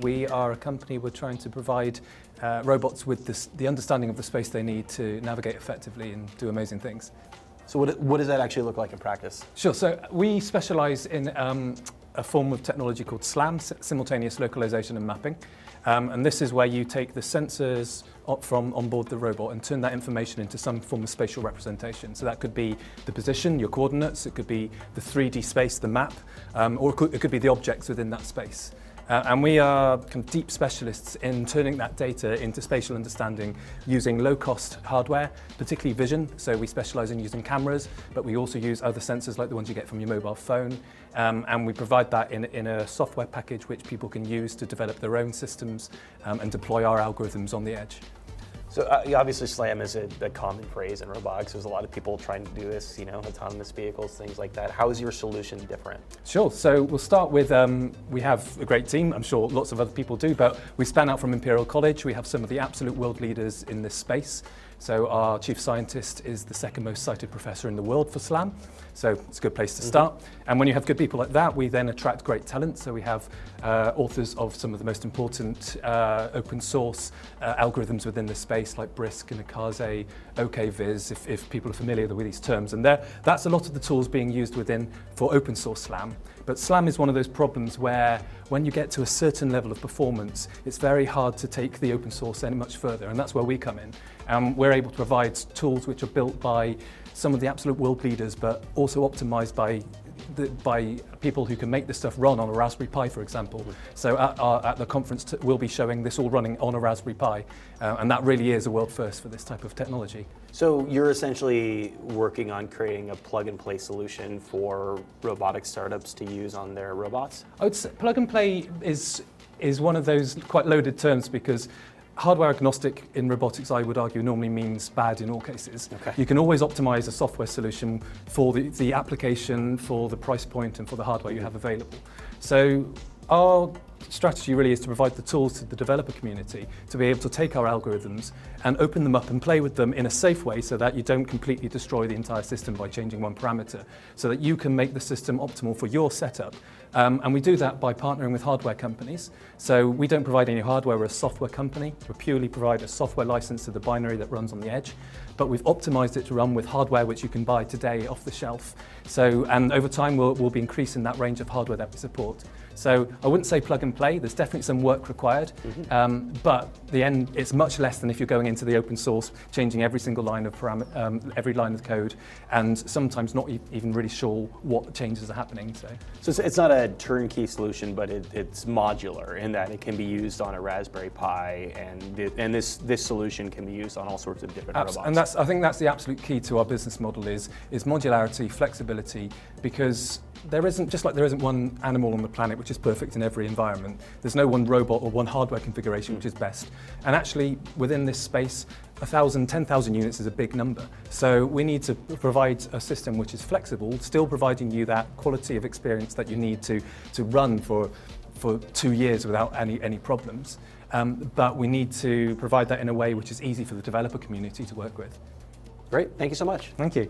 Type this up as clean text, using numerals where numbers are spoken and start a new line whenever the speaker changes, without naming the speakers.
We are a company, we're trying to provide robots with the understanding of the space they need to navigate effectively and do amazing things.
So what does that actually look like in practice?
Sure, so we specialize in a form of technology called SLAM, simultaneous localization and mapping. And this is where you take the sensors from on board the robot and turn that information into some form of spatial representation. So that could be the position, your coordinates, it could be the 3D space, the map, or it could be the objects within that space. And we are kind of deep specialists in turning that data into spatial understanding using low-cost hardware, particularly vision. So we specialize in using cameras, but we also use other sensors like the ones you get from your mobile phone. And we provide that in a software package which people can use to develop their own systems and deploy our algorithms on the edge.
So obviously SLAM is a common phrase in robotics. There's a lot of people trying to do this, autonomous vehicles, things like that. How is your solution different?
Sure, so we'll start with, we have a great team, I'm sure lots of other people do, but we span out from Imperial College. We have some of the absolute world leaders in this space. So our chief scientist is the second most cited professor in the world for SLAM. So it's a good place to start. And when you have good people like that, we then attract great talent. So we have authors of some of the most important open source algorithms within the space, like Brisk and Akaze, OKViz, if people are familiar with these terms. And that's a lot of the tools being used for open source SLAM. But SLAM is one of those problems where when you get to a certain level of performance, it's very hard to take the open source any much further, and that's where we come in. We're able to provide tools which are built by some of the absolute world leaders, but also optimized by people who can make this stuff run on a Raspberry Pi, for example. So at the conference, we'll be showing this all running on a Raspberry Pi, and that really is a world first for this type of technology.
So you're essentially working on creating a plug-and-play solution for robotic startups to use on their robots?
I would say plug-and-play is one of those quite loaded terms because hardware agnostic in robotics, I would argue, normally means bad in all cases.
Okay.
You can always optimize a software solution for the application, for the price point, and for the hardware you have available. So our strategy really is to provide the tools to the developer community to be able to take our algorithms and open them up and play with them in a safe way so that you don't completely destroy the entire system by changing one parameter, so that you can make the system optimal for your setup. And we do that by partnering with hardware companies. So we don't provide any hardware, we're a software company. We purely provide a software license to the binary that runs on the edge. But we've optimized it to run with hardware which you can buy today off the shelf. So, and over time we'll be increasing that range of hardware that we support. So I wouldn't say plug and play, there's definitely some work required, but the end, it's much less than if you're going into the open source, changing every single line of every line of code, and sometimes not even really sure what changes are happening.
So it's not a turnkey solution, but it's modular in that it can be used on a Raspberry Pi, and this solution can be used on all sorts of different robots.
And I think that's the absolute key to our business model is modularity, flexibility, because there isn't one animal on the planet which is perfect in every environment. There's no one robot or one hardware configuration which is best. And actually, within this space, 1,000, 10,000 units is a big number. So we need to provide a system which is flexible, still providing you that quality of experience that you need to run for 2 years without any problems. But we need to provide that in a way which is easy for the developer community to work with.
Great, thank you so much.
Thank you.